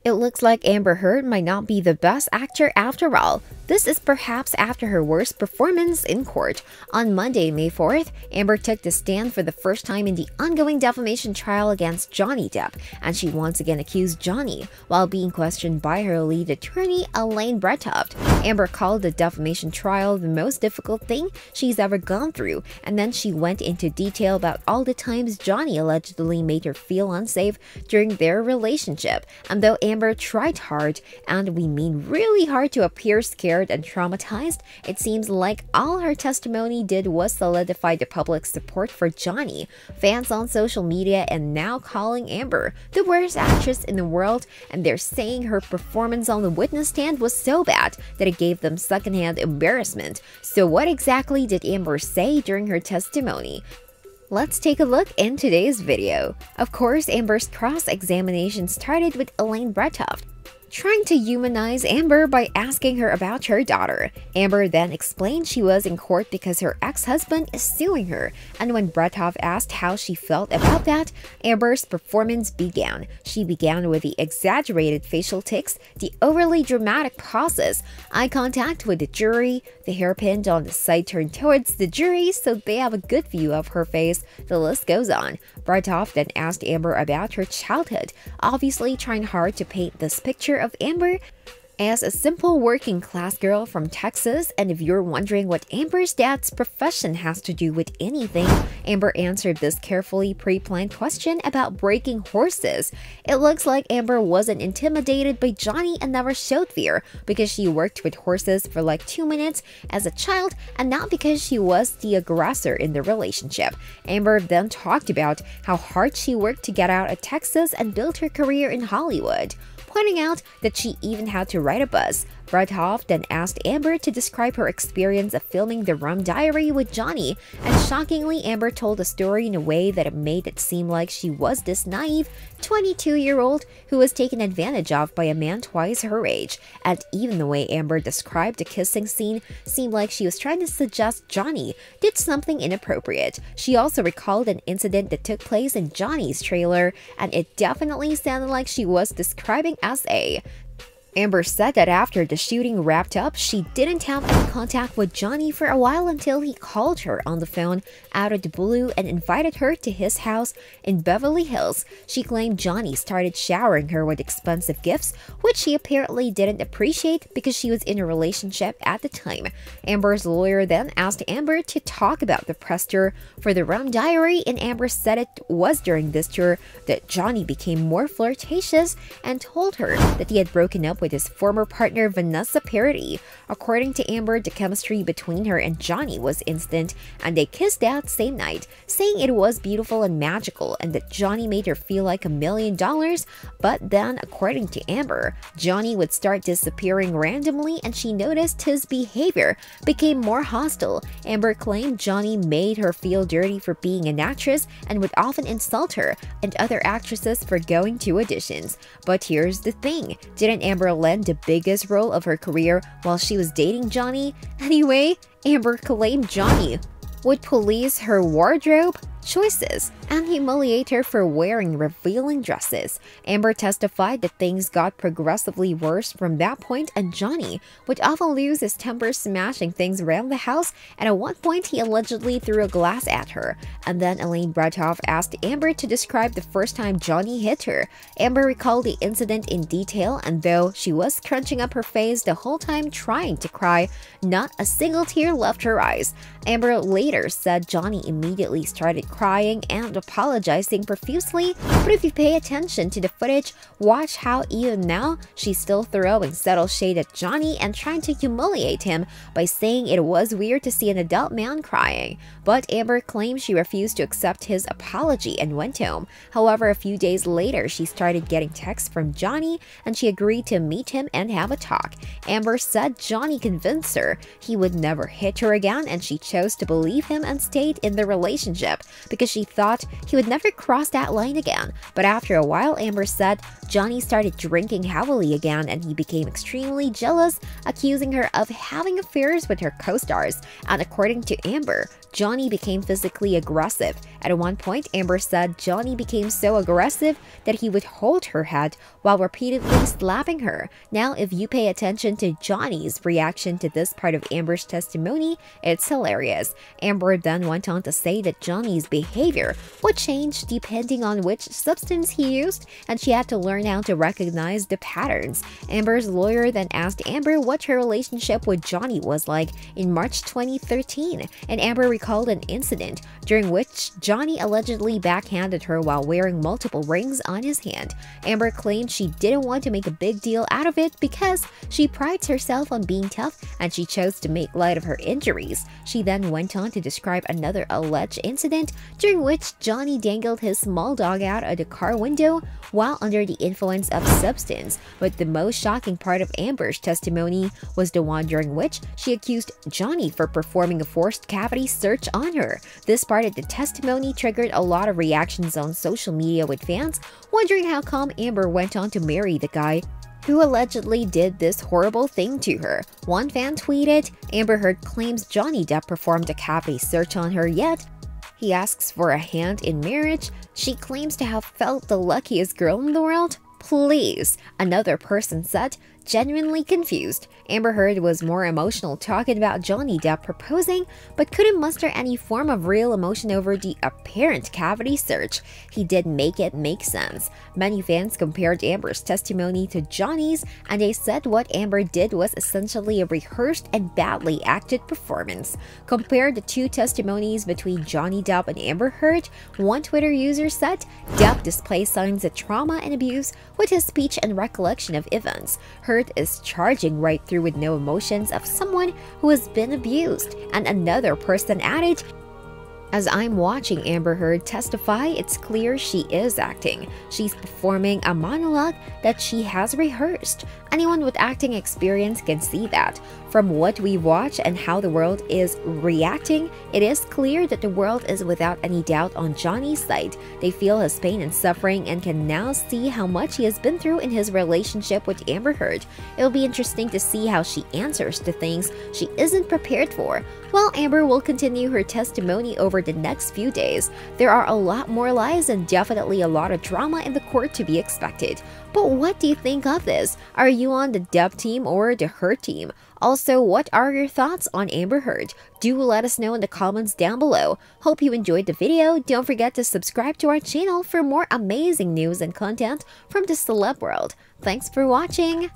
It looks like Amber Heard might not be the best actor after all. This is perhaps after her worst performance in court. On Monday, May 4th, Amber took the stand for the first time in the ongoing defamation trial against Johnny Depp, and she once again accused Johnny while being questioned by her lead attorney, Elaine Bretoft. Amber called the defamation trial the most difficult thing she's ever gone through, and then she went into detail about all the times Johnny allegedly made her feel unsafe during their relationship. And though Amber tried hard, and we mean really hard, to appear scared and traumatized, it seems like all her testimony did was solidify the public's support for Johnny. Fans on social media are now calling Amber the worst actress in the world, and they're saying her performance on the witness stand was so bad that it gave them secondhand embarrassment. So what exactly did Amber say during her testimony? Let's take a look in today's video. Of course, Amber's cross-examination started with Elaine Bretoft trying to humanize Amber by asking her about her daughter. Amber then explained she was in court because her ex-husband is suing her, and when Bretoft asked how she felt about that, Amber's performance began. She began with the exaggerated facial tics, the overly dramatic pauses, eye contact with the jury, the hairpin on the side turned towards the jury so they have a good view of her face. The list goes on. Bretoft then asked Amber about her childhood, obviously trying hard to paint this picture of Amber as a simple working-class girl from Texas. And if you're wondering what Amber's dad's profession has to do with anything, Amber answered this carefully pre-planned question about breaking horses. It looks like Amber wasn't intimidated by Johnny and never showed fear because she worked with horses for like 2 minutes as a child, and not because she was the aggressor in the relationship. Amber then talked about how hard she worked to get out of Texas and build her career in Hollywood, pointing out that she even had to ride a bus. Bretoft then asked Amber to describe her experience of filming the Rum Diary with Johnny, and shockingly, Amber told the story in a way that made it seem like she was this naive 22-year-old who was taken advantage of by a man twice her age. And even the way Amber described the kissing scene seemed like she was trying to suggest Johnny did something inappropriate. She also recalled an incident that took place in Johnny's trailer, and it definitely sounded like she was describing SA. Amber said that after the shooting wrapped up, she didn't have any contact with Johnny for a while until he called her on the phone out of the blue and invited her to his house in Beverly Hills. She claimed Johnny started showering her with expensive gifts, which she apparently didn't appreciate because she was in a relationship at the time. Amber's lawyer then asked Amber to talk about the press tour for the Rum Diary, and Amber said it was during this tour that Johnny became more flirtatious and told her that he had broken up with his former partner Vanessa Paradis. According to Amber, the chemistry between her and Johnny was instant, and they kissed that same night, saying it was beautiful and magical and that Johnny made her feel like $1 million. But then, according to Amber, Johnny would start disappearing randomly, and she noticed his behavior became more hostile. Amber claimed Johnny made her feel dirty for being an actress and would often insult her and other actresses for going to auditions. But here's the thing, didn't Amber land the biggest role of her career while she was dating Johnny? Anyway, Amber claimed Johnny would police her wardrobe choices and humiliate her for wearing revealing dresses. Amber testified that things got progressively worse from that point, and Johnny would often lose his temper, smashing things around the house, and at one point he allegedly threw a glass at her. And then Elaine Bretoft asked Amber to describe the first time Johnny hit her. Amber recalled the incident in detail, and though she was scrunching up her face the whole time trying to cry, not a single tear left her eyes. Amber later said Johnny immediately started crying and apologizing profusely, but if you pay attention to the footage, watch how even now she's still throwing subtle shade at Johnny and trying to humiliate him by saying it was weird to see an adult man crying. But Amber claimed she refused to accept his apology and went home. However, a few days later, she started getting texts from Johnny, and she agreed to meet him and have a talk. Amber said Johnny convinced her he would never hit her again, and she chose to believe him and stayed in the relationship. because she thought he would never cross that line again. But after a while, Amber said Johnny started drinking heavily again and he became extremely jealous, accusing her of having affairs with her co-stars. And according to Amber, Johnny became physically aggressive. At one point, Amber said Johnny became so aggressive that he would hold her head while repeatedly slapping her. Now, if you pay attention to Johnny's reaction to this part of Amber's testimony, it's hilarious. Amber then went on to say that Johnny's behavior would change depending on which substance he used, and she had to learn how to recognize the patterns. Amber's lawyer then asked Amber what her relationship with Johnny was like in March 2013, and Amber recalled an incident during which Johnny allegedly backhanded her while wearing multiple rings on his hand. Amber claimed she didn't want to make a big deal out of it because she prides herself on being tough and she chose to make light of her injuries. She then went on to describe another alleged incident during which Johnny dangled his small dog out of the car window while under the influence of substance. But the most shocking part of Amber's testimony was the one during which she accused Johnny for performing a forced cavity search on her. This part of the testimony triggered a lot of reactions on social media, with fans wondering how come Amber went on to marry the guy who allegedly did this horrible thing to her. One fan tweeted, "Amber Heard claims Johnny Depp performed a cavity search on her, yet he asks for a hand in marriage. She claims to have felt the luckiest girl in the world. Please." Another person said, "Genuinely confused. Amber Heard was more emotional talking about Johnny Depp proposing, but couldn't muster any form of real emotion over the apparent cavity search. He did make it make sense." Many fans compared Amber's testimony to Johnny's, and they said what Amber did was essentially a rehearsed and badly acted performance. Compare the two testimonies between Johnny Depp and Amber Heard. One Twitter user said, "Depp displays signs of trauma and abuse with his speech and recollection of events. Heard is charging right through with no emotions of someone who has been abused." And another person added, "As I'm watching Amber Heard testify, it's clear she is acting. She's performing a monologue that she has rehearsed. Anyone with acting experience can see that. From what we watch and how the world is reacting, it is clear that the world is without any doubt on Johnny's side. They feel his pain and suffering and can now see how much he has been through in his relationship with Amber Heard. It'll be interesting to see how she answers to things she isn't prepared for." While Amber will continue her testimony over the next few days, there are a lot more lies and definitely a lot of drama in the court to be expected. But what do you think of this? Are you on the Depp team or the Heard team? Also, what are your thoughts on Amber Heard? Do let us know in the comments down below. Hope you enjoyed the video. Don't forget to subscribe to our channel for more amazing news and content from the celeb world. Thanks for watching!